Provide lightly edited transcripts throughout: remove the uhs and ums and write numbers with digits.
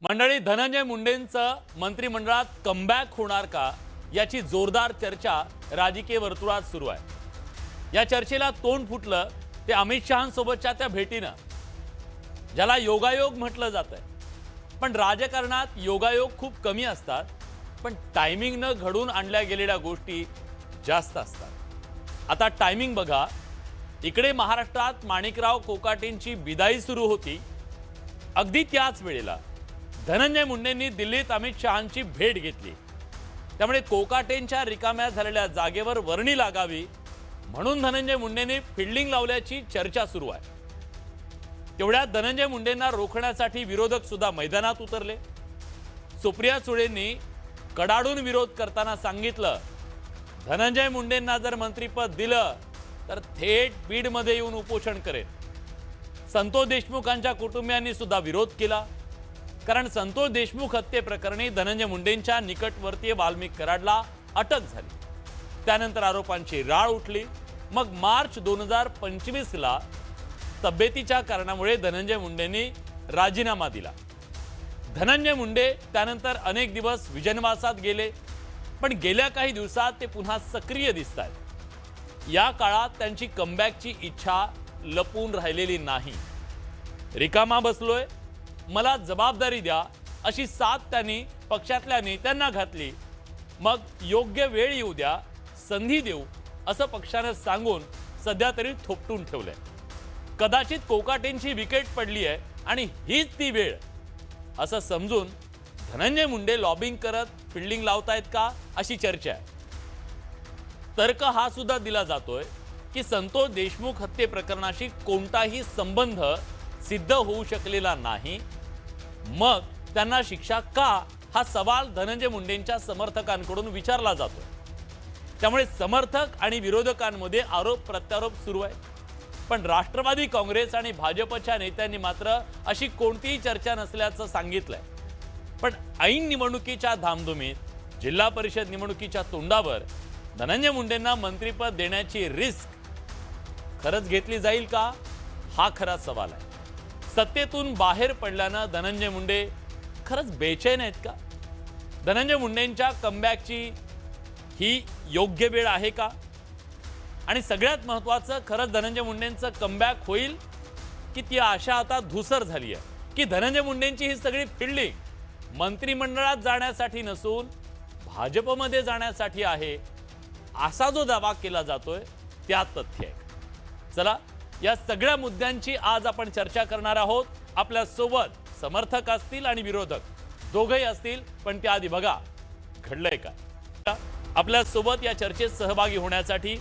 मंडळी, धनंजय मुंडेंचं मंत्रिमंडळात कमबॅक होणार का याची जोरदार चर्चा राजकीय वर्तुळात सुरू आहे। या चर्चेला तोंड फुटलं ते अमित शहांसोबतच्या त्या भेटीनं, ज्याला योगायोग म्हटलं जातंय। पण राजकारणात योगायोग खूप कमी असतात, पण टायमिंगनं घडून आणल्या गेलेल्या गोष्टी जास्त असतात। आता टायमिंग बघा, इकडे महाराष्ट्रात माणिकराव कोकाटेंची विदाई सुरू होती, अगदी त्याच वेळेला धनंजय मुंडेंनी दिल्लीत अमित शहांची भेट घेतली। त्यामुळे कोकाटेंच्या रिकाम्या झालेल्या जागेवर वर्णी लागावी म्हणून धनंजय मुंडेंनी फिल्डिंग लावल्याची चर्चा सुरू आहे। तेवढ्यात धनंजय मुंडेंना रोखण्यासाठी विरोधक सुद्धा मैदानात उतरले। सुप्रिया सुळेंनी कडाडून विरोध करताना सांगितलं, धनंजय मुंडेंना जर मंत्रिपद दिलं तर थेट बीडमध्ये येऊन उपोषण करेल। संतोष देशमुखांच्या कुटुंबियांनी सुद्धा विरोध केला, कारण संतोष देशमुख हत्ये प्रकरणी धनंजय मुंडेंच्या निकटवर्तीय वाल्मिक कराडला अटक झाली। त्यानंतर आरोपांची राळ उठली। मग मार्च 2025 ला तब्येतीच्या कारणामुळे धनंजय मुंडेंनी राजीनामा दिला। धनंजय मुंडे त्यानंतर अनेक दिवस विजनवासात गेले, पण गेल्या काही दिवसात ते पुन्हा सक्रिय दिसतात। या काळात त्यांची कमबॅकची इच्छा लपून राहिलेली नाही। रिकामा बसलोय, मला जबाबदारी द्या अशी साथ त्यांनी पक्षातल्या नेत्यांना घातली। मग योग्य वेळ येऊ द्या, संधी देऊ असं पक्षाने सांगून सध्या तरी थोपटून ठेवलंय। कदाचित कोकाटेंची विकेट पडली आहे आणि हीच ती वेळ असं समजून धनंजय मुंडे लॉबिंग करत फिल्डिंग लावतायत का अशी चर्चा आहे। तर्क हा सुद्धा दिला जातोय की संतोष देशमुख हत्ये प्रकरणाशी कोणताही संबंध सिद्ध होऊ शकलेला नाही, मग त्यांना शिक्षा का हा सवाल धनंजय मुंडेंच्या समर्थकांकडून विचारला जातोय। त्यामुळे समर्थक आणि विरोधकांमध्ये आरोप प्रत्यारोप सुरू आहे। पण राष्ट्रवादी काँग्रेस आणि भाजपच्या नेत्यांनी मात्र अशी कोणतीही चर्चा नसल्याचं सांगितलंय। पण ऐन निवडणुकीच्या धामधुमीत जिल्हा परिषद निवडणुकीच्या तोंडावर धनंजय मुंडेंना मंत्रिपद देण्याची रिस्क खरंच घेतली जाईल का, हा खरा सवाल आहे। सत्तेतून बाहेर पडल्यानं धनंजय मुंडे खरंच बेचैन आहेत का? धनंजय मुंडेंच्या कमबॅकची ही योग्य वेळ आहे का? आणि सगळ्यात महत्त्वाचं, खरंच धनंजय मुंडेंचं कमबॅक होईल की ती आशा आता धुसर झाली आहे, की धनंजय मुंडेंची ही सगळी फिल्डिंग मंत्रिमंडळात जाण्यासाठी नसून भाजपमध्ये जाण्यासाठी आहे, असा जो दावा केला जातोय त्यात तथ्य आहे। चला, या सगळ्या मुद्द्यांची आज आपण चर्चा करणार आहोत। आपल्या सोबत समर्थक असतील आणि विरोधक दोघेही असतील, पण त्याआधी बघा घडलंय का। आपल्या सोबत या चर्चेत सहभागी होण्यासाठी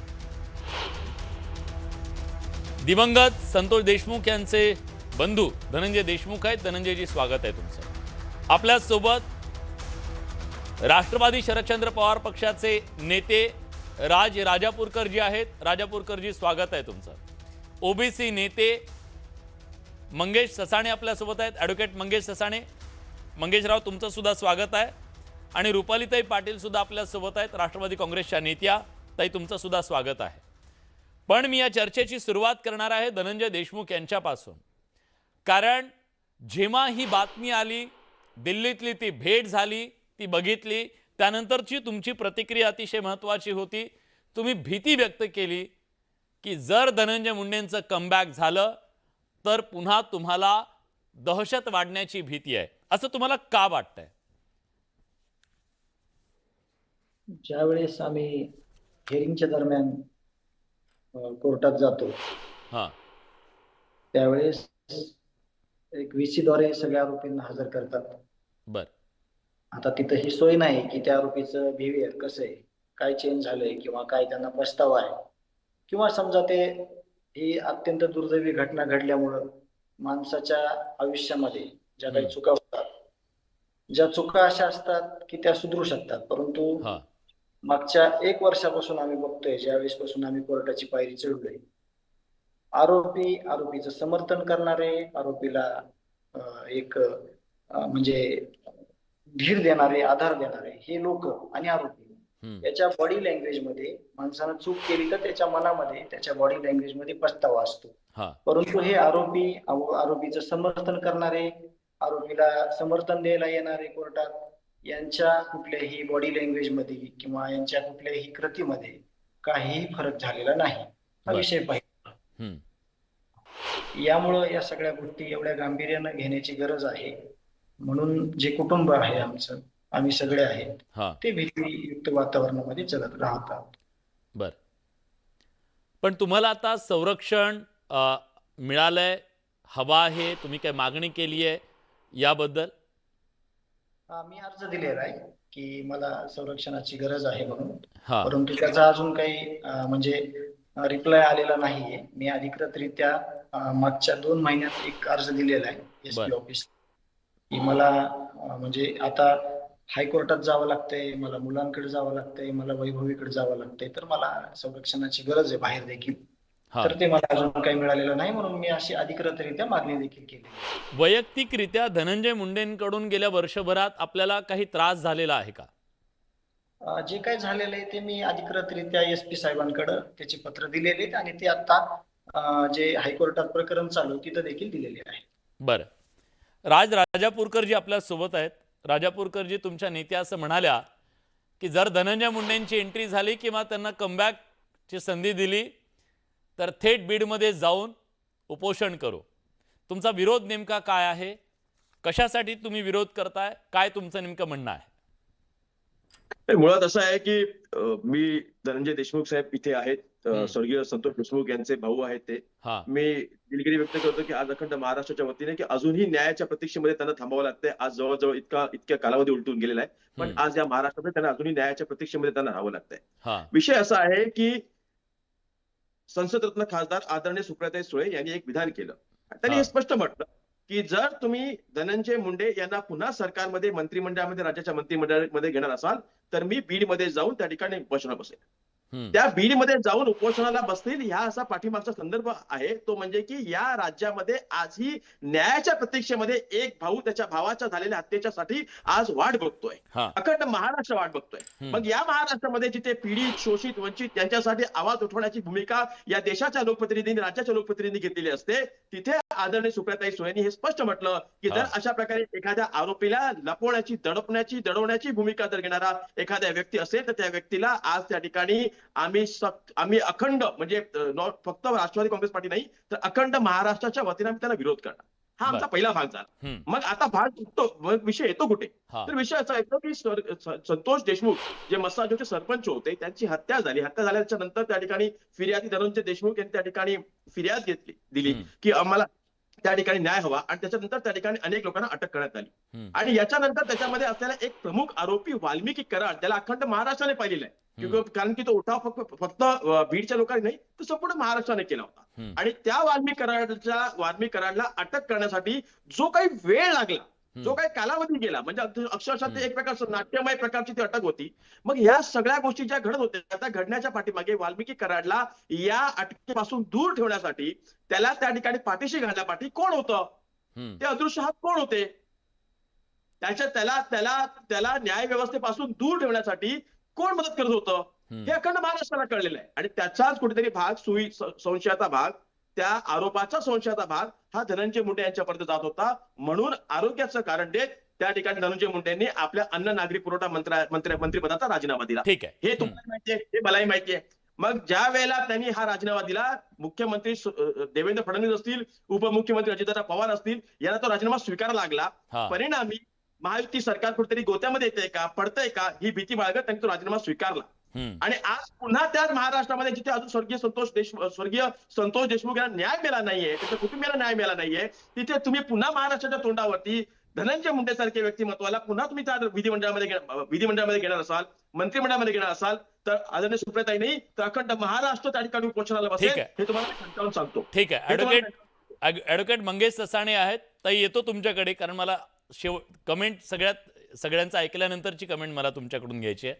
दिवंगत संतोष देशमुख यांचे बंधू धनंजय देशमुख आहेत। धनंजयजी, स्वागत आहे तुमचं। आपल्या सोबत राष्ट्रवादी शरदचंद्र पवार पक्षाचे नेते राजापूरकर जी आहेत। राजापूरकरजी, स्वागत आहे तुमचं। ओबीसी नेते मंगेश ससाणे आपल्या सोबत आहेत, ॲडव्होकेट मंगेश ससाणे। मंगेशराव, तुमचं सुद्धा स्वागत आहे। आणि रुपालीताई पाटील सुद्धा आपल्या सोबत आहेत, राष्ट्रवादी काँग्रेसच्या नेत्या। ताई, तुमचं सुद्धा स्वागत आहे। पण मी या चर्चेची सुरुवात करणार आहे धनंजय देशमुख यांच्यापासून, कारण जेव्हा ही बातमी आली, दिल्लीतली ती भेट झाली, ती बघितली, त्यानंतरची तुमची प्रतिक्रिया अतिशय महत्त्वाची होती। तुम्ही भीती व्यक्त केली की जर धनंजय मुंडेंचं कमबॅक झालं तर पुन्हा तुम्हाला दहशत वाढण्याची भीती आहे, असं तुम्हाला का वाटतंय? ज्यावेळेस आम्ही हिअरिंगच्या दरम्यान कोर्टात जातो, त्यावेळेस एक व्हीसी द्वारे सगळ्या आरोपींना हजर करतात। बर, आता तिथं ही सोय नाही की त्या आरोपीचं बिहेवियर कसं आहे, काय चेंज झालंय, किंवा काय त्यांना पछतावा आहे, किंवा समजा ते ही अत्यंत दुर्दैवी घटना घडल्यामुळं माणसाच्या आयुष्यामध्ये ज्या काही चुका होतात, ज्या चुका अशा असतात की त्या सुधरू शकतात, परंतु मागच्या 1 वर्षापासून आम्ही बघतोय, ज्यावेळेस पासून आम्ही कोर्टाची पायरी चढलोय, आरोपीचं समर्थन करणारे, आरोपीला एक म्हणजे धीर देणारे, आधार देणारे हे लोक आणि आरोपी याच्या बॉडी लँग्वेज मध्ये, माणसानं चूक केली तर त्याच्या मनामध्ये, त्याच्या बॉडी लँग्वेज मध्ये पछतावा असतो। परंतु हे आरोपीचं समर्थन करणारे, आरोपीला समर्थन द्यायला येणारे कोर्टात यांच्या कुठल्याही बॉडी लँग्वेज मध्ये किंवा यांच्या कुठल्याही कृतीमध्ये काहीही फरक झालेला नाही हा बर. विषय पाहिजे. हम्म. यामुळं या सगळ्या गोष्टी एवढ्या गांभीर्यानं घेण्याची गरज आहे. म्हणून जे कुटुंब आहे आमचं, आम्ही सगळे आहेत, हा. ते भीतीयुक्त वातावरणामध्ये जगत राहतात. बर. पण तुम्हाला आता संरक्षण मिळालंय, हवा आहे, तुम्ही काय मागणी केली आहे याबद्दल? मी अर्ज दिलेला आहे की मला संरक्षणाची गरज आहे म्हणून, हा. परंतु त्याचा अजून काही म्हणजे रिप्लाय आलेला नाहीये. मी अधिकृतरित्या मागच्या 2 महिन्यात एक अर्ज दिलेला आहे बर. SP ऑफिस की मला म्हणजे आता हायकोर्टात जावं लागतंय, मला मुलांकडे जावं लागतंय, मला वैभवीकडे जावं लागतंय, तर मला संरक्षणाची गरज आहे बाहेर देखील. हा. तर ते मला अजून काही मिळालेलं नाही, म्हणून मी अशी अधिकृतरित्या मागणी देखील केली. वैयक्तिकरित्या धनंजय मुंडेंकडून गेल्या वर्षभरात आपल्याला काही त्रास झालेला आहे का? जे काही झालेलं आहे ते मी अधिकृतरित्या SP साहेबांकडे त्याचे पत्र दिलेले आहेत आणि ते आता जे हायकोर्टात प्रकरण चालू आहे तिथं देखील दिलेले आहे. बरं. राजापूरकर जी आपल्या सोबत आहेत. राजापूरकर जी तुमच्या नेत्या असं म्हणाल्या की जर धनंजय मुंडेंची एंट्री झाली किंवा त्यांना कमबॅकची संधी दिली तर थेट बीडमध्ये जाऊन उपोषण करू. तुमचा विरोध नेमका काय आहे? कशासाठी तुम्ही विरोध करताय? काय तुमचं नेमकं म्हणणं आहे? मुळात असं आहे की मी धनंजय देशमुख साहेब इथे आहेत. स्वर्गीय संतोष देशमुख यांचे भाऊ आहेत ते. मी दिलगिरी व्यक्त करतो की आज अखंड महाराष्ट्राच्या वतीने की अजूनही न्यायाच्या प्रतीक्षेमध्ये त्यांना थांबावं लागतंय. आज जवळजवळ इतक्या कालावधी उलटून गेलेला आहे, पण आज या महाराष्ट्रामध्ये त्यांना अजूनही न्यायाच्या प्रतीक्षेमध्ये त्यांना राहावं लागतंय. विषय असा आहे की संसदरत्न खासदार आदरणीय सुप्रियाताई सुळे यांनी एक विधान केलं. त्यांनी हे स्पष्ट म्हटलं की जर तुम्ही धनंजय मुंडे यांना पुन्हा सरकारमध्ये मंत्रिमंडळामध्ये राज्याच्या मंत्रिमंडळामध्ये घेणार असाल तर मी बीडमध्ये जाऊन त्या ठिकाणी उपोषणाला बसेल. त्या बीडमध्ये जाऊन उपोषणाला बसतील ह्या असा पाठीमागचा संदर्भ आहे तो म्हणजे की या राज्यामध्ये आजही न्यायाच्या प्रतीक्षेमध्ये एक भाऊ त्याच्या भावाच्या झालेल्या हत्येच्यासाठी आज वाट बघतोय. अखंड महाराष्ट्र वाट बघतोय. मग या महाराष्ट्रामध्ये जिथे पीडित, शोषित, वंचित यांच्यासाठी आवाज उठवण्याची भूमिका या देशाच्या लोकप्रतिनिधींनी, राज्याच्या लोकप्रतिनिधींनी घेतलेली असते, तिथे आदरणीय सुप्रियाताई सुळेंनी हे स्पष्ट म्हटलं की जर अशा प्रकारे एखाद्या आरोपीला लपवण्याची, दडवण्याची भूमिका जर घेणारा एखाद्या व्यक्ती असेल तर त्या व्यक्तीला आज त्या ठिकाणी आम्ही अखंड म्हणजे फक्त राष्ट्रवादी काँग्रेस पार्टी नाही तर अखंड महाराष्ट्राच्या वतीने आम्ही त्याला विरोध करणार. हा आमचा पहिला भाग झाला. मग आता भाग चुकतो, मग विषय येतो कुठे? तर विषय असा येतो की संतोष देशमुख जे मस्साजोगचे सरपंच होते त्यांची हत्या झाली. हत्या झाल्याच्या नंतर त्या ठिकाणी फिर्यादी धनंजय देशमुख यांनी त्या ठिकाणी फिर्याद दिली की आम्हाला त्या ठिकाणी न्याय हवा आणि त्याच्यानंतर त्या ठिकाणी अनेक लोकांना अटक करण्यात आली. आणि याच्यानंतर त्याच्यामध्ये असलेला एक प्रमुख आरोपी वाल्मिकी कराड त्याला अखंड महाराष्ट्राने पाहिलेला आहे. कारण की तो उठाव फक्त बीडच्या लोकांनी नाही तर संपूर्ण महाराष्ट्राने केला होता. आणि त्या वाल्मिकी कराडला अटक करण्यासाठी जो काही वेळ लागला, जो काही कालावधी गेला, म्हणजे अक्षरशः ते एक प्रकारचं नाट्यमय प्रकारची ती अटक होती. मग ह्या सगळ्या गोष्टी ज्या घडत होत्या त्या घडण्याच्या पाठीमागे वाल्मिकी कराडला या अटकेपासून दूर ठेवण्यासाठी त्याला त्या ठिकाणी पाठीशी घालण्यापाठी कोण होतं? ते अदृश्य हात कोण होते? त्याला न्याय व्यवस्थेपासून दूर ठेवण्यासाठी कोण मदत करत होतं हे अखंड महाराष्ट्राला कळलेलं आहे. आणि त्याचाच कुठेतरी भाग संशयाचा भाग, त्या आरोपाचा संशयाचा भाग हा धनंजय मुंडे यांच्यापर्यंत जात होता. म्हणून आरोग्याचं कारण देत त्या ठिकाणी धनंजय मुंडेंनी आपल्या अन्न नागरी पुरवठा मंत्रिपदाचा राजीनामा दिला. हे तुम्हाला माहितीये, हे मलाही माहितीये. मग ज्या वेळेला त्यांनी हा राजीनामा दिला, मुख्यमंत्री देवेंद्र फडणवीस असतील, उपमुख्यमंत्री अजितदादा पवार असतील, यांना तो राजीनामा स्वीकारावा लागला. परिणामी महायुती सरकार कुठेतरी गोत्यामध्ये येते का, पडतंय का ही भीती बाळगत त्यांनी तो राजीनामा स्वीकारला. आणि आज पुन्हा त्याच महाराष्ट्रामध्ये जिथे अजून स्वर्गीय संतोष देशमुख यांना न्याय मिळाला नाहीये, त्याच्या कुटुंबियाला न्याय मिळाला नाहीये, तिथे तुम्ही पुन्हा महाराष्ट्राच्या तोंडावरती धनंजय मुंडे सारखे व्यक्तिमत्वाला पुन्हा तुम्ही त्या विधिमंडळामध्ये घेणार असाल, मंत्रिमंडळामध्ये घेणार असाल तर आदरणीय सुप्रियाताई नाही तर अखंड महाराष्ट्र त्या ठिकाणी उपोषणाला बसेल हे तुम्हाला खंटाळून सांगतो. ठीक आहे. ऍडव्होकेट मंगेश ससाणे आहेत. ताई येतो तुमच्याकडे, कारण मला कमेंट सगळ्यांचं ऐकल्यानंतरची कमेंट मला तुमच्याकडून घ्यायची आहे.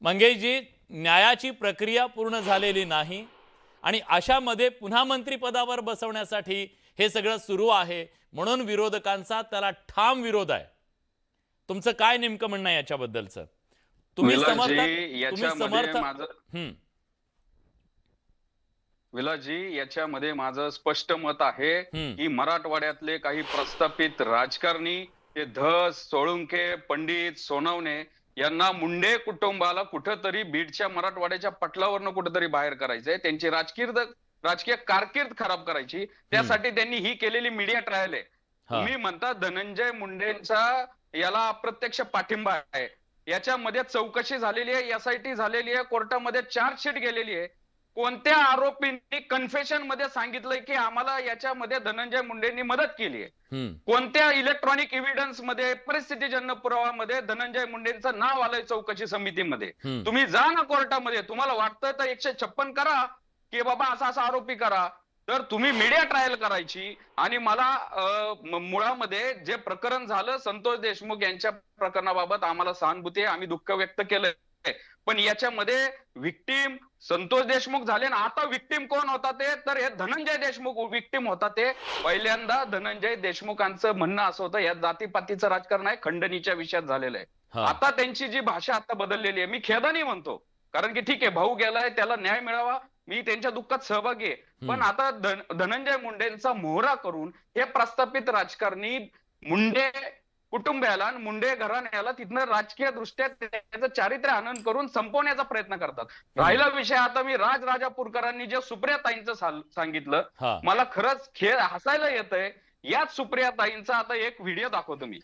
मंगेशजी, न्यायाची प्रक्रिया पूर्ण झालेली नाही आणि अशामध्ये पुन्हा मंत्रिपदावर बसवण्यासाठी हे सगळं सुरू आहे, म्हणून विरोधकांचा त्याला ठाम विरोध आहे. तुमचं काय नेमकं म्हणणं आहे याच्याबद्दलचं? तुम्ही समर्थक? विलासजी, याच्यामध्ये माझं स्पष्ट मत आहे हम्म. की मराठवाड्यातले काही प्रस्थापित राजकारणी, हे धस, सोळुंखे, पंडित, सोनवणे यांना मुंडे कुटुंबाला कुठंतरी बीडच्या मराठवाड्याच्या पटलावरनं कुठंतरी बाहेर करायचंय. त्यांची राजकीय कारकीर्द खराब करायची. त्यासाठी त्यांनी ही केलेली मीडिया ट्रायल आहे. हा. तुम्ही म्हणता धनंजय मुंडेंचा याला अप्रत्यक्ष पाठिंबा आहे. याच्यामध्ये चौकशी झालेली आहे, SIT झालेली आहे, कोर्टामध्ये चार्जशीट गेलेली आहे. कोणत्या आरोपींनी कन्फेशन मध्ये सांगितलंय की आम्हाला याच्यामध्ये धनंजय मुंडेंनी मदत केली आहे? हम्म. कोणत्या इलेक्ट्रॉनिक एव्हिडन्स मध्ये, परिस्थितीजन्य पुरावामध्ये धनंजय मुंडेंचं नाव आलंय चौकशी समितीमध्ये? हम्म. तुम्ही जा ना कोर्टामध्ये. तुम्हाला वाटतं तर 156 करा की बाबा असा आरोपी करा. तर तुम्ही मीडिया ट्रायल करायची. आणि मला मुळामध्ये जे प्रकरण झालं संतोष देशमुख यांच्या प्रकरणाबाबत आम्हाला सहानुभूती आहे, आम्ही दुःख व्यक्त केलंय. पण याच्यामध्ये विक्टीम संतोष देशमुख झाले ना. आता विक्टीम कोण होता ते? तर हे धनंजय देशमुख विक्टीम होता. ते पहिल्यांदा धनंजय देशमुखांचं म्हणणं असं होतं या जातीपातीचं राजकारण आहे, खंडणीच्या विषयात झालेलं आहे. हा. आता त्यांची जी भाषा आता बदललेली आहे. मी खेदाने म्हणतो, कारण की ठीक आहे, भाऊ गेलाय, त्याला न्याय मिळावा, मी त्यांच्या दुःखात सहभागी आहे. पण आता धनंजय मुंडेंचा मोहरा करून हे प्रस्थापित राजकारणी मुंडे कुटुंबियाला आणि मुंडे घराण्याला तिथनं राजकीय दृष्ट्या त्याचं चारित्र्य हनन करून संपवण्याचा प्रयत्न करतात. राहिला विषय, आता मी राजापूरकरांनी जे सुप्रियाताईंचं सांगितलं, हा. मला खरंच हसायला येतंय. याच सुप्रियाताईंचा आता एक व्हिडिओ दाखवतो मी.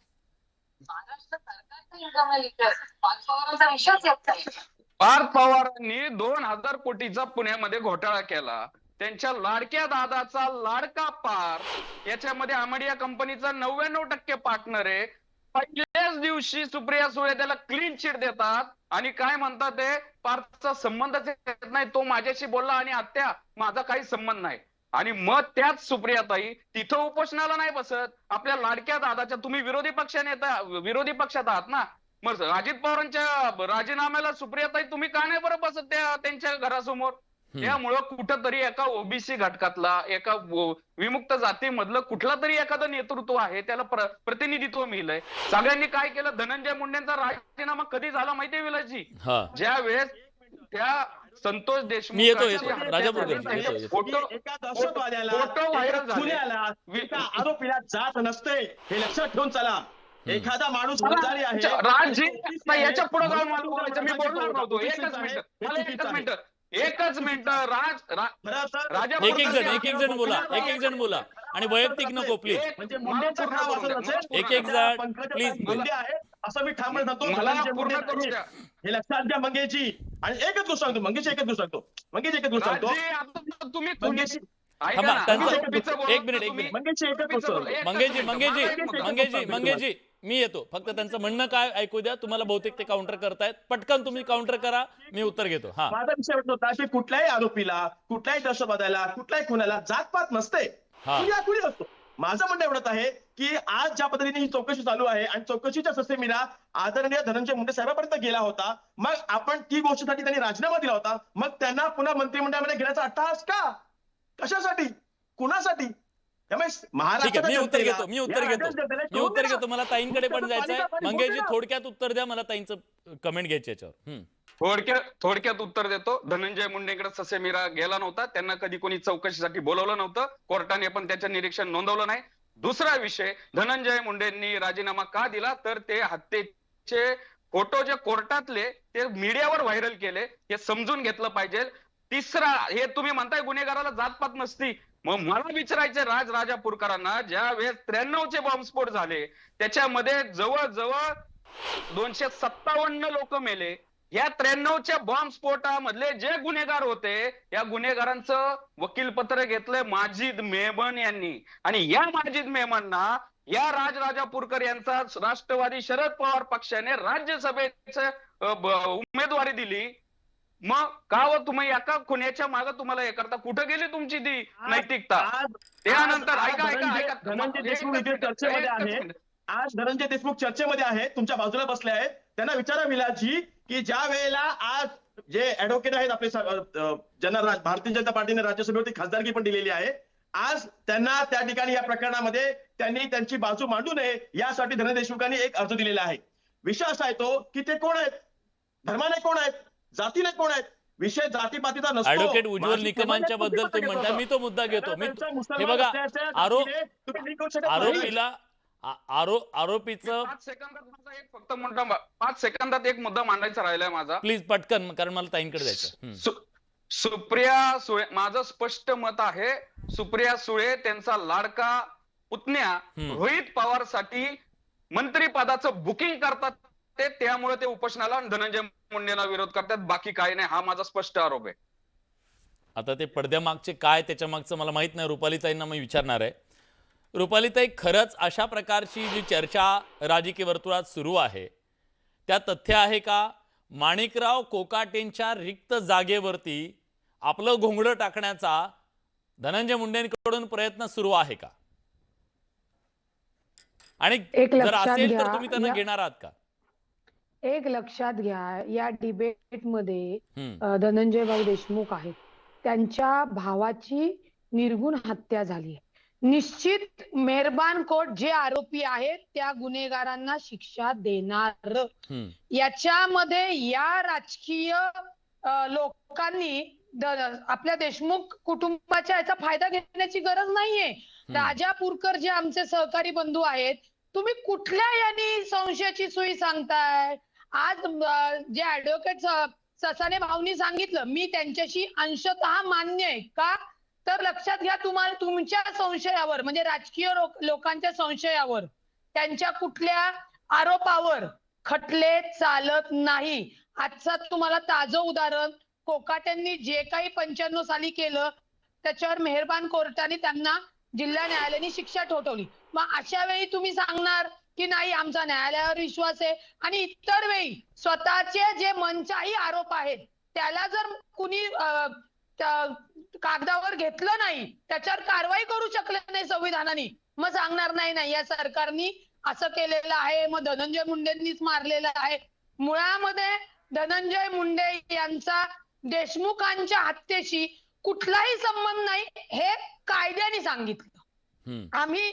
महाराष्ट्र सरकारचा इंकम पवारांचा विषयच येत नाही. पार्थ पवारांनी 2000 कोटीचा पुण्यामध्ये घोटाळा केला. त्यांच्या लाडक्या दादाचा लाडका पार्थ याच्यामध्ये आमाडिया कंपनीचा 99% पार्टनर आहे. पहिल्याच दिवशी सुप्रिया सुळे त्याला क्लीन चिट देतात आणि काय म्हणतात, ते पार्थचा संबंधच येत नाही, तो माझ्याशी बोलला आणि आत्या माझा काही संबंध नाही. आणि मग त्याच सुप्रियाताई तिथं उपोषणाला नाही बसत. आपल्या लाडक्या दादाच्या, तुम्ही विरोधी पक्षात आहात ना, मग अजित पवारांच्या राजीनाम्याला सुप्रियाताई तुम्ही का नाही बरं बसत त्यांच्या घरासमोर? त्यामुळं कुठंतरी एका ओबीसी घटकातला, एका विमुक्त जातीमधलं कुठला तरी एखादं नेतृत्व आहे, त्याला प्रतिनिधित्व मिळलंय. सगळ्यांनी काय केलं? धनंजय मुंडेंचा राजीनामा कधी झाला माहितीये विलासजी? ज्या वेळेस त्या संतोष देशमुख मी येतो राजापूरकर फोटो व्हायरल झाला, आरोपीला जात नसते हे लक्षात ठेवून चला. एखादा माणूस आजारी आहे, याच्या पुढे जाऊन मला बोलायचं, मी बोलणार नव्हतो. एकच मिनिट राजा, एक एक जण बोला आणि वैयक्तिक नको प्लीज. म्हणजे मुंडेचं नाव असं नसेल, एक जण प्लीज. मुंडे आहे असं मी ठाम सांगतो. हे लक्षात घ्या मंगेशजी. आणि एकच गोष्ट सांगतो मंगेश, एकच गोष्ट सांगतो मंगेश, एकच गोष्ट सांगतो तुम्ही एक मिनिट मंगेशजी मी येतो. फक्त त्यांचं म्हणणं काय ऐकू द्या. तुम्हाला बहुतेक ते काउंटर करतायत, पटकन तुम्ही काउंटर करा, मी उत्तर घेतो. हा, माझा विषय होता की कुठल्याही आरोपीला, कुठल्याही दहशतवाद्याला, कुठल्याही खुनाला जातपात नसते, कुणी असतो. माझं म्हणणं एवढंच आहे की आज ज्या पद्धतीने ही चौकशी चालू आहे आणि चौकशीच्या ससेमिरा आदरणीय धनंजय मुंडे साहेबांपर्यंत गेला होता, मग आपण ती गोष्टीसाठी त्यांनी राजीनामा दिला होता, मग त्यांना पुन्हा मंत्रिमंडळामध्ये घेण्याचा अट्टहास का? कशासाठी? कुणासाठी? मी उत्तर घेतो. मला ताईंकडे पण जायचंय. मंगेशजी थोडक्यात उत्तर द्या, मला ताईंचं कमेंट घ्यायची याच्यावर. थोडक्यात उत्तर देतो. धनंजय मुंडेकडे ससेमिरा गेला नव्हता, त्यांना कधी कोणी चौकशीसाठी बोलवलं नव्हतं, कोर्टाने पण त्याचं निरीक्षण नोंदवलं नाही. दुसरा विषय, धनंजय मुंडेंनी राजीनामा का दिला, तर ते हत्येचे फोटो जे कोर्टातले ते मीडियावर व्हायरल केले, हे समजून घेतलं पाहिजे. तिसरा, हे तुम्ही म्हणताय गुन्हेगाराला जातपात नसती, मग मला विचारायचं राजापूरकरांना, ज्या वेळेस 93चे बॉम्बस्फोट झाले त्याच्यामध्ये जवळजवळ 257 लोक मेले. या 93च्या बॉम्बस्फोटामधले जे गुन्हेगार होते, या गुन्हेगारांचं वकीलपत्र घेतलंय माजिद मेमन यांनी. आणि या माजिद मेमनना या राजापूरकर यांचा राष्ट्रवादी शरद पवार पक्षाने राज्यसभेचं उमेदवारी दिली. मग का व तुम्ही एका खुन्याच्या मागे तुम्हाला हे करता? कुठं गेली तुमची ती नैतिकता? त्यानंतर ऐका धनंजय देशमुख इथे चर्चेमध्ये आहे. आज धनंजय देशमुख चर्चेमध्ये आहेत, तुमच्या बाजूला बसले आहेत. त्यांना विचारा विलासजी की ज्या वेळेला आज जे ऍडव्होकेट आहेत आपले, ज्यांना भारतीय जनता पार्टीने राज्यसभेवरती खासदारकी पण दिलेली आहे, आज त्यांना त्या ठिकाणी या प्रकरणामध्ये त्यांनी त्यांची बाजू मांडू नये यासाठी धनंजय देशमुखांनी एक अर्ज दिलेला आहे. विषय असा आहे तो की ते कोण आहेत, धर्माने कोण आहेत, जातीने कोण आहेत, विषय जातीपातीचा नसतो. ऍडव्होकेट उज्ज्वल माझी निकमांच्या केव्हा बद्दल तुम्ही म्हणता, मी तो मुद्दा घेतो. मी हे बघा, तुम्ही नाही करू शकत नाही. आरोपीला आरोपीचं 5 सेकंदात माझा एक फक्त मुद्दा 5 सेकंदात एक मुद्दा मांडायचा राहिलाय माझा. प्लीज पटकन, कारण मला ताईंकडे जायचं. सुप्रिया सुळे, माझं स्पष्ट मत आहे, सुप्रिया सुळे त्यांचा लाडका पुतण्या रोहित पवारसाठी मंत्रिपदाचं बुकिंग करतात ते, त्यामुळे ते उपोषणाला आणि धनंजय मुंडेंना विरोध करतात, बाकी काही नाही. हा माझा स्पष्ट आरोप आहे. आता ते पडद्यामागचे काय त्याच्या मागचं मला माहित नाही, रुपालीताईंना मी विचारणार आहे. रुपालीताई, खरंच अशा प्रकारची जी चर्चा राजकीय वर्तुळात सुरू आहे त्या तथ्य आहे का? माणिकराव कोकाटेंच्या रिक्त जागेवरती आपलं घोंगडं टाकण्याचा धनंजय मुंडेंकडून प्रयत्न सुरू आहे का? आणि एक जर लक्षात असेल तर घ्या, तुम्ही त्यांना या- घेणार आहात का? एक लक्षात घ्या, या डिबेटमध्ये हम्म. धनंजय भाऊ देशमुख आहेत, त्यांच्या भावाची निर्घुण हत्या झाली आहे. निश्चित मेहरबान कोर्ट जे आरोपी आहेत त्या गुन्हेगारांना शिक्षा देणार. हम्म. याच्यामध्ये या राजकीय लोकांनी आपल्या देशमुख कुटुंबाच्या याचा फायदा घेण्याची गरज नाहीये. राजापूरकर जे आमचे सहकारी बंधू आहेत, तुम्ही कुठल्या यांनी संशयाची सुई सांगताय? आज जे ऍडव्होकेट ससाने भाऊनी सांगितलं, मी त्यांच्याशी अंशतः मान्य आहे. का तर लक्षात घ्या, तुम्हाला तुमच्या संशयावर म्हणजे राजकीय लोकांच्या संशयावर, त्यांच्या कुठल्या आरोपावर खटले चालत नाही. आजचा तुम्हाला ताजं उदाहरण, कोकाटेंनी जे काही 95 साली केलं त्याच्यावर मेहरबान कोर्टाने त्यांना जिल्हा न्यायालयाने शिक्षा ठोठावली. मग अशा वेळी तुम्ही सांगणार की नाही आमचा न्यायालयावर विश्वास आहे, आणि इतर वेळी स्वतःचे जे मनचाही आरोप आहेत त्याला जर कुणी कागदावर घेतलं नाही, त्याच्यावर कारवाई करू शकले नाही संविधानाने, मग सांगणार नाही या सरकारनी असं केलेलं आहे, मग धनंजय मुंडेंनीच मारलेलं आहे. मुळामध्ये धनंजय मुंडे यांचा देशमुखांच्या हत्येशी कुठलाही संबंध नाही, हे कायद्याने सांगितलं. आम्ही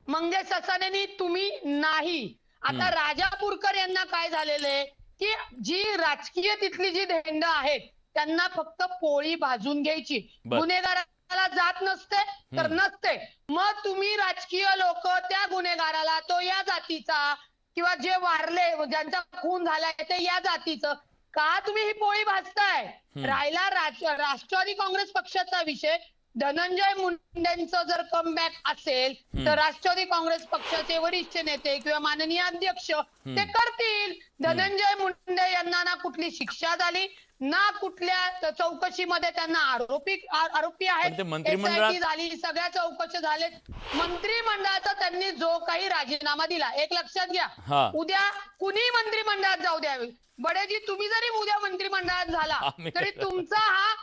मंगेश ससानेनी, तुम्ही नाही. आता राजापूरकर यांना काय झालेलं आहे की जी राजकीय तिथली जी धेंड आहेत त्यांना फक्त पोळी भाजून घ्यायची, गुन्हेगाराला जात नसते तर नसते. मग तुम्ही राजकीय लोक त्या गुन्हेगाराला, तो या जातीचा किंवा जे वारले ज्यांचा खून झालाय ते या जातीचं, का तुम्ही ही पोळी भाजताय? राहिला राष्ट्रवादी काँग्रेस पक्षाचा विषय, धनंजय मुंडेंचं जर कमबॅक असेल तर राष्ट्रवादी काँग्रेस पक्षाचे वरिष्ठ नेते किंवा माननीय अध्यक्ष ते करतील. धनंजय मुंडे यांना ना कुठली शिक्षा झाली, ना कुठल्या चौकशीमध्ये त्यांना आरोपी आहेत, SIT झाली, सगळ्या चौकशी झालेत. मंत्रिमंडळाचा त्यांनी जो काही राजीनामा दिला, एक लक्षात घ्या, उद्या कुणी मंत्रिमंडळात जाऊ द्यावे, बडेजी तुम्ही जरी उद्या मंत्रिमंडळात झाला तरी तुमचा हा,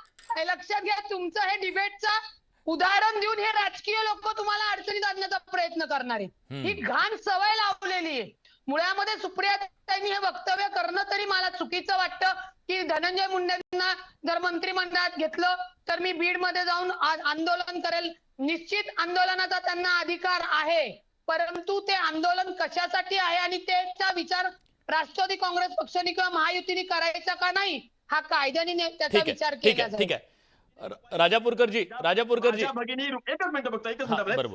लक्षात घ्या, तुमचं हे डिबेटचं उदाहरण देऊन हे राजकीय लोक तुम्हाला अडचणीत आणण्याचा प्रयत्न करणार आहेत. ही घाण सवय लावलेली आहे. मुळामध्ये सुप्रियाताईंनी हे वक्तव्य करणं तरी मला चुकीचं वाटतं की धनंजय मुंडेंना जर मंत्रिमंडळात घेतलं तर मी बीडमध्ये जाऊन आंदोलन करेल. निश्चित आंदोलनाचा त्यांना अधिकार आहे, परंतु ते आंदोलन कशासाठी आहे आणि त्याचा विचार राष्ट्रवादी काँग्रेस पक्षाने किंवा महायुतीने करायचा का नाही, हा कायद्याने त्याचा विचार केला जाईल. ठीक आहे. राजापूरकरजी, माझ्या भगिनी, एकच मिनिट,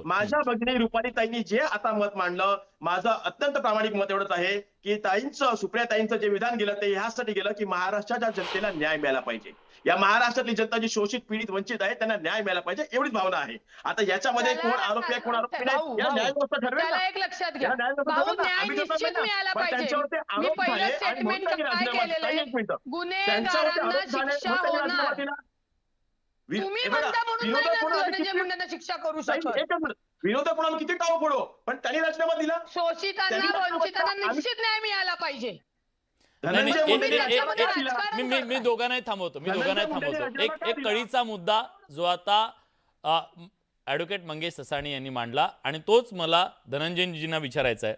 माझ्या भगिनी रुपालीताईंनी जे आता मत मांडलं, माझं अत्यंत प्रामाणिक मत एवढंच आहे की सुप्रियाताईंचं जे विधान गेलं ते ह्यासाठी गेलं की महाराष्ट्राच्या जनतेला न्याय मिळाला पाहिजे. या महाराष्ट्रातली जनता जी शोषित, पीडित, वंचित आहे त्यांना न्याय मिळाला पाहिजे, एवढीच भावना आहे. आता याच्यामध्ये कोण आरोपी आहे कोण आरोपी नाही या न्यायव्यवस्था ठरवेल ना. एक लक्षात घ्या, न्याय निश्चित मिळाला पाहिजे. मी पहिलं स्टेटमेंट काय केलेलं आहे, गुन्हेगारांना शिक्षा होणार. तुम्ही म्हणता म्हणून नाही धनंजय मुंडेंना शिक्षा करू शकत. विरोधक म्हणून किती टाव फोडो, पण त्यांनी राजीनामा दिला. शोषितांना वंचितांना निश्चित न्याय मिळाला पाहिजे. मी दोघांनाही थांबवतो. एक कळीचा मुद्दा जो आता ऍडव्होकेट मंगेश ससाणी यांनी मांडला आणि तोच मला धनंजयजींना विचारायचा आहे.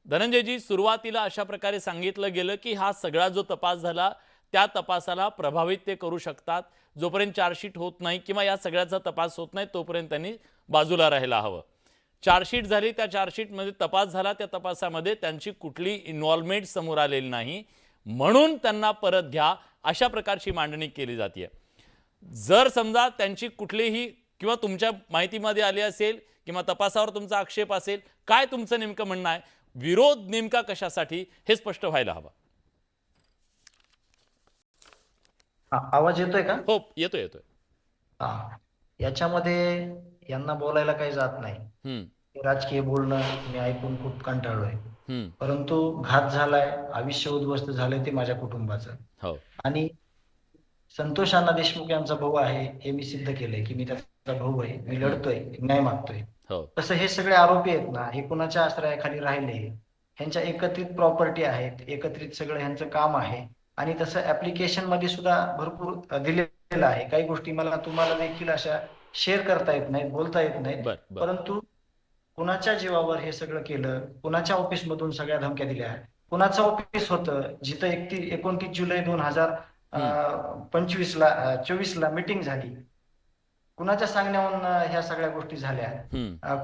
धनंजयजी, सुरुवातीला अशा प्रकारे सांगितलं गेलं की हा सगळा जो तपास झाला त्या तपासाला प्रभावित ते करू शकतात, जोपर्यंत चार्जशीट होत नाही किंवा या सगळ्याचा तपास होत नाही तोपर्यंत त्यांनी बाजूला राहायला हवं. चार्जशीट झाली, त्या चार्जशीटमध्ये तपास झाला, त्या तपासामध्ये त्यांची कुठली इन्व्हॉल्वमेंट समोर आलेली नाही, म्हणून त्यांना परत घ्या, अशा प्रकारची मांडणी केली जाते. जर समजा त्यांची कुठलीही किंवा तुमच्या माहितीमध्ये आली असेल किंवा तपासावर तुमचा आक्षेप असेल, काय तुमचं नेमकं म्हणणं आहे? विरोध नेमका कशासाठी हे स्पष्ट व्हायला हवं. आवाज येतोय का? हो, येतोय. हा. याच्यामध्ये यांना बोलायला काही जात नाही. राजकीय बोलणं मी ऐकून खूप कंटाळलोय. परंतु घात झालाय, आयुष्य उद्ध्वस्त झालंय ते माझ्या कुटुंबाचं. हो. आणि संतोष अण्णा देशमुख यांचा भाऊ आहे हे मी सिद्ध केलंय की मी त्याचा भाऊ आहे, मी लढतोय, न्याय मागतोय. हो. तसं हे सगळे आरोपी आहेत ना, हे कुणाच्या आश्रयाखाली राहिले, ह्यांच्या एकत्रित प्रॉपर्टी आहेत, एकत्रित सगळं ह्यांचं काम आहे. आणि तसं ऍप्लिकेशन मध्ये सुद्धा भरपूर दिलेलं आहे. काही गोष्टी मला तुम्हाला देखील अशा शेअर करता येत नाहीत, बोलता येत नाहीत. परंतु कुणाच्या जीवावर हे सगळं केलं, कुणाच्या ऑफिस मधून सगळ्या धमक्या दिल्या, कुणाचं ऑफिस होतं जिथं 29 जुलै 2024 ला मीटिंग झाली, कुणाच्या सांगण्यावरून ह्या सगळ्या गोष्टी झाल्या,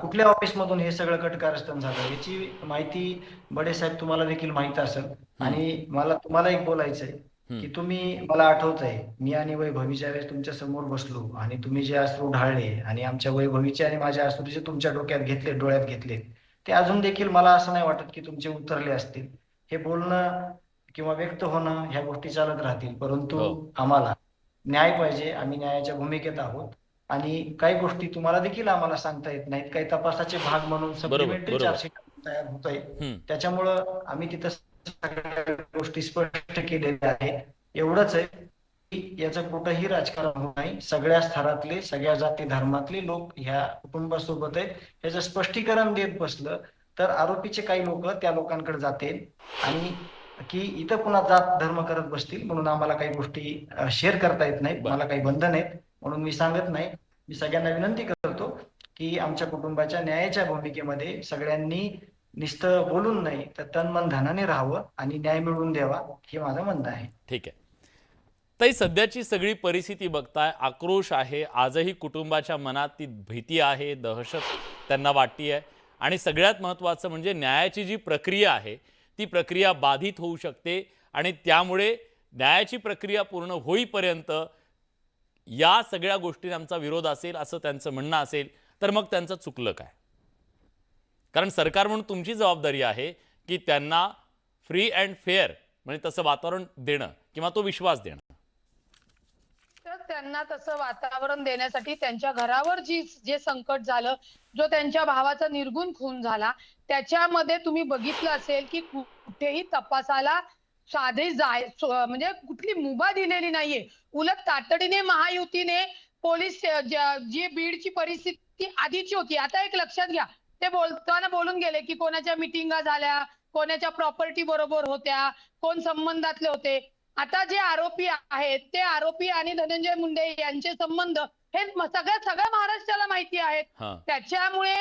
कुठल्या ऑफिस मधून हे सगळं कटकारस्थान झालं, याची माहिती बडे साहेब तुम्हाला देखील माहित असेल. आणि मला तुम्हाला एक बोलायचंय की तुम्ही, मला आठवतंय मी आणि वैभवी ज्यावेळेस तुमच्या समोर बसलो आणि तुम्ही जे अश्रू ढाळले आणि आमच्या वैभवीचे आणि माझ्या अश्रू जे तुमच्या डोक्यात घेतले, डोळ्यात घेतले, ते अजून देखील मला असं नाही वाटत की तुमचे उतरले असतील. हे बोलणं किंवा व्यक्त होणं ह्या गोष्टी चालत राहतील. परंतु आम्हाला न्याय पाहिजे, आम्ही न्यायाच्या भूमिकेत आहोत. आणि काही गोष्टी तुम्हाला देखील आम्हाला सांगता येत नाहीत, काही तपासाचे भाग म्हणून सप्लिमेंटरी चार्जशीट तयार होत आहे. त्याच्यामुळं आम्ही तिथं सगळ्या गोष्टी स्पष्ट केलेल्या आहेत. एवढंच आहे की याचं कुठंही राजकारण होत नाही. सगळ्या स्तरातले, सगळ्या जाती धर्मातले लोक ह्या कुटुंबासोबत आहेत. याचं स्पष्टीकरण देत बसलं तर आरोपीचे काही लोक त्या लोकांकडे जातील आणि की इथं पुन्हा जात धर्म करत बसतील. म्हणून आम्हाला काही गोष्टी शेअर करता येत नाहीत, मला काही बंधन आहेत म्हणून मी सांगत नाही. मी सगळ्यांना विनंती करतो की आमच्या कुटुंबाच्या न्यायाच्या भूमिकेमध्ये सगळ्यांनी नुसतं बोलून नाही तर तन मन धनाने राहावं आणि न्याय मिळवून द्यावा, हे माझं म्हणणं आहे. ठीक आहे ताई, सध्याची सगळी परिस्थिती बघताय, आक्रोश आहे, आजही कुटुंबाच्या मनात ती भीती आहे, दहशत त्यांना वाटते. आणि सगळ्यात महत्त्वाचं म्हणजे न्यायाची जी प्रक्रिया आहे ती प्रक्रिया बाधित होऊ शकते आणि त्यामुळे न्यायाची प्रक्रिया पूर्ण होईपर्यंत या सगळ्या गोष्टींना आमचा विरोध असेल असं त्यांचं म्हणणं असेल तर मग त्यांचं चुकलं काय? कारण सरकार म्हणून तुमची जबाबदारी आहे की त्यांना फ्री अँड फेअर म्हणजे तसं वातावरण देणं किंवा तो विश्वास देणं. तर त्यांना तसं वातावरण देण्यासाठी त्यांच्या घरावर जे संकट झालं, जो त्यांच्या भावाचा निर्गुण खून झाला, त्याच्यामध्ये तुम्ही बघितलं असेल की कुठेही तपासाला साधे म्हणजे कुठली मुभा दिलेली नाहीये. उलट तातडीने महायुतीने पोलीस जी बीडची परिस्थिती आधीची होती, आता एक लक्षात घ्या, ते बोलताना बोलून गेले की कोणाच्या मिटिंगा झाल्या, कोणाच्या प्रॉपर्टी बरोबर होत्या, कोण संबंधातले होते. आता जे आरोपी आहेत ते आरोपी आणि धनंजय मुंडे यांचे संबंध हे सगळ्या महाराष्ट्राला माहिती आहेत. त्याच्यामुळे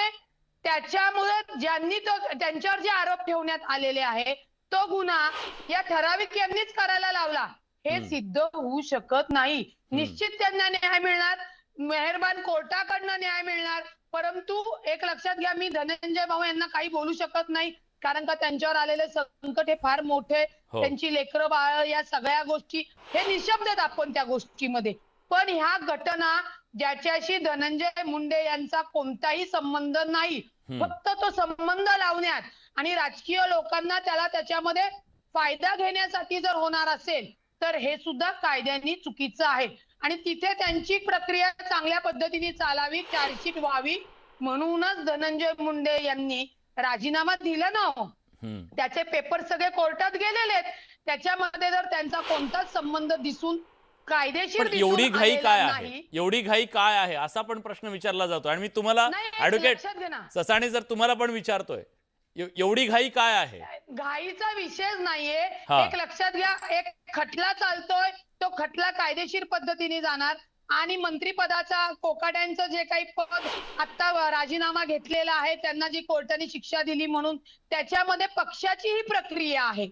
ज्यांनी त्यांच्यावर जे आरोप ठेवण्यात आलेले आहे तो गुन्हा या ठराविक यांनीच करायला लावला, हे सिद्ध होऊ शकत नाही. निश्चित त्यांना न्याय मिळणार, मेहरबान कोर्टाकडनं न्याय मिळणार. परंतु एक लक्षात घ्या, मी धनंजय भाऊ यांना काही बोलू शकत नाही कारण का त्यांच्यावर आलेले संकट हे फार मोठे, त्यांची लेकरं बाळ, या सगळ्या गोष्टी हे निशब्द आहेत आपण त्या गोष्टीमध्ये. पण ह्या घटना ज्याच्याशी धनंजय मुंडे यांचा कोणताही संबंध नाही, फक्त तो संबंध लावण्यात आणि राजकीय लोकांना त्याच्यामध्ये फायदा घेण्यासाठी जर होणार असेल तर हे सुद्धा कायद्याने चुकीचं आहे. आणि तिथे त्यांची प्रक्रिया चांगल्या पद्धतीने चालावी, चार्जशीट व्हावी म्हणूनच धनंजय मुंडे यांनी राजीनामा दिला ना. त्याचे पेपर सगळे कोर्टात गेलेले आहेत, त्याच्यामध्ये जर त्यांचा कोणताच संबंध दिसून कायदेशीर एवढी घाई काय आहे, एवढी घाई काय आहे असा पण प्रश्न विचारला जातो. आणि मी तुम्हाला ऍडव्होकेट ससाणे जर तुम्हाला पण विचारतोय, एवढी घाई काय आहे? घाईचा विषयच नाहीये. एक लक्षात घ्या, एक खटला चालतोय, तो खटला कायदेशीर पद्धतीने जाणार आणि मंत्रिपदाचा कोकाट्यांचं जे काही पद आता राजीनामा घेतलेला आहे, त्यांना जी कोर्टाने शिक्षा दिली म्हणून त्याच्यामध्ये पक्षाची ही प्रक्रिया आहे.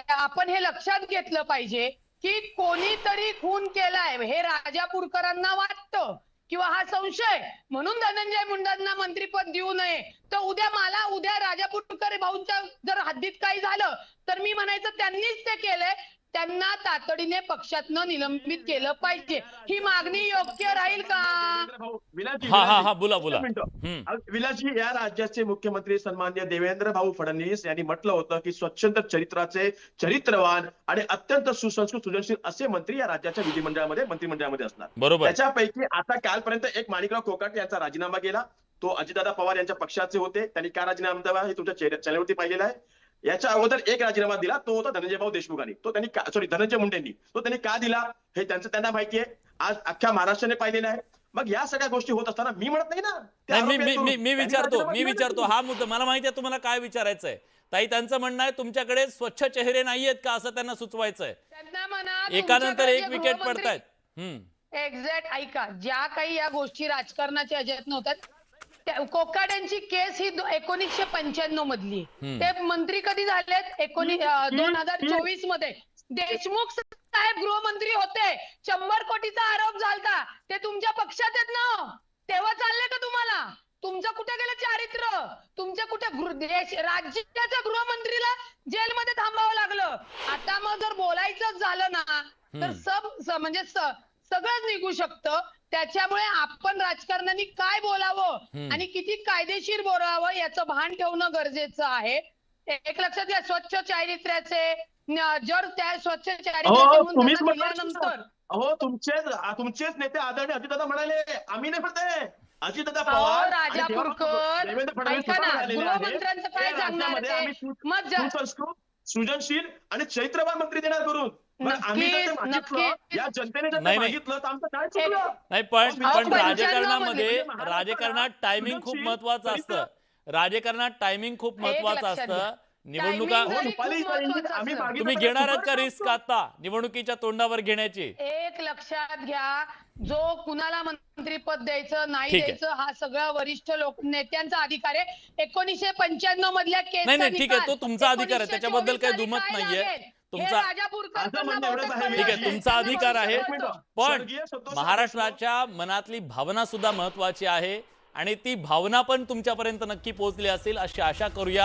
आपण हे लक्षात घेतलं पाहिजे की कोणीतरी खून केलाय हे राजापूरकरांना वाटतं किंवा हा संशय, म्हणून धनंजय मुंडेंना मंत्रिपद देऊ नये. तर उद्या राजापूरकर भाऊंच्या जर हद्दीत काही झालं तर मी म्हणायचं त्यांनीच ते केलंय, त्यांना तातडीने पक्षातनं निलंबित केलं पाहिजे. ही मागणी योग्य राहील का? विलासजी, हा विलासजी, बोला एक बोला. मिनिटं. विलासजी, या राज्याचे मुख्यमंत्री सन्माननीय देवेंद्र भाऊ फडणवीस यांनी म्हटलं होतं की स्वच्छंद चरित्राचे, चरित्रवान आणि अत्यंत सुसंस्कृत सुजनशील असे मंत्री या राज्याच्या विधिमंडळामध्ये, मंत्रिमंडळामध्ये असणार. बरोबर. त्याच्यापैकी आता कालपर्यंत एक माणिकराव कोकाटे यांचा राजीनामा गेला. तो अजितदादा पवार यांच्या पक्षाचे होते. त्यांनी काय राजीनामा दिला हे तुमच्या चॅनलवरती पाहिलेला आहे. याच्या अगोदर एक राजीनामा दिला, तो होता धनंजयभाऊ देशमुखांनी. तो त्यांनी धनंजय मुंडेंनी तो त्यांनी का दिला हे त्यांना माहिती आहे. आज अख्ख्या महाराष्ट्राने पाहिलेलं आहे. मग या सगळ्या गोष्टी होत असताना मी म्हणत नाही ना ते नाही, आरोप आहेत करून. मी त्यांनी विचारतो हा मुद्दा. मला माहिती आहे तुम्हाला काय विचारायचंय. ताई, त्यांचं म्हणणं आहे तुमच्याकडे स्वच्छ चेहरे नाहीयेत का असं त्यांना सुचवायचंय. त्यांना म्हणा एकानंतर एक तुमच्याकडे विकेट गृहमंत्री- पडतायत. एक्झॅक्ट ऐका, ज्या काही या गोष्टी राजकारणाच्या ह्याच्यात नव्हत्या, कोकाटेंची केस ही 1995 मधली. ते मंत्री कधी झालेत? 2024 मध्ये. देशमुख साहेब गृहमंत्री होते, 100 कोटीचा आरोप झालता. ते तुमच्या पक्षात आहेत ना, तेव्हा चालले का तुम्हाला? तुमचं कुठे गेलं चारित्र्य? तुमच्या कुठे राज्याच्या गृहमंत्रीला जेलमध्ये थांबावं लागलं. आता मग जर बोलायचं झालं ना तर म्हणजे सगळंच निघू शकतं. त्याच्यामुळे आपण राजकारण्यांनी काय बोलावं आणि किती कायदेशीर बोलावं याचं भान ठेवणं गरजेचं आहे. एक लक्षात घ्या, स्वच्छ चारित्र्याचे जर त्या स्वच्छ तुम्हीच चारित्र्यानंतर तुमचेच नेते आदरणीय अजितदादा म्हणाले, आम्ही नाही म्हणते. अजितदादा अहो, पवार राजापूरकर, देवेंद्र फडणवीस ऐका ना, स्वतः झालेले आहेत. गृहमंत्र्यांचं काय या सांगणार राज्यामध्ये ते? आम्ही मग सुसंस्कृत, सृजनशील आणि चैत्रवान मंत्री देणार करून. मग आम्ही जर ते मागितलं, नक्कीच. या जनतेने जर ते नाही. मागितलं तर आमचं काय चुकलं? नाही, पण 95 मध्ये राजकारणात टायमिंग खूप महत्वाचं असतं. राजकारणात टायमिंग खूप महत्वाचं लक्षात घ्या. असतं. निवडणुका Timing जरी रुपाली खूप महत्त्वाचं आम्ही असतं. मागितलं तुम्ही तर घेणार आहात का सुपारी रिस्क टाकतो. आता निवडणुकीच्या तोंडावर घेण्याची? एक लक्षात घ्या, जो कुणाला मंत्रीपद द्यायचं नाही ठीक आहे. द्यायचं हा सगळा वरिष्ठ नेत्यांचा अधिकार आहे. 1995 मधल्या केसचा नाही, ठीक आहे, निकाल तो तुमचा अधिकार आहे. 1924 त्याच्याबद्दल काही साली दुमत काय नाहीये. लागेल? हे तुमचा- राजापूरकरांना असं म्हणणं एवढंच आहे. बहुतेक ठीक आहे, कळलं तुमचा नाही. अधिकार आहे. त्यांना मिनिटं. पण स्वर्गीय संतोष महाराष्ट्राच्या मनातली भावना सुद्धा महत्वाची आहे आणि ती भावना पण तुमच्यापर्यंत नक्की पोहोचली असेल अशी आशा करूया.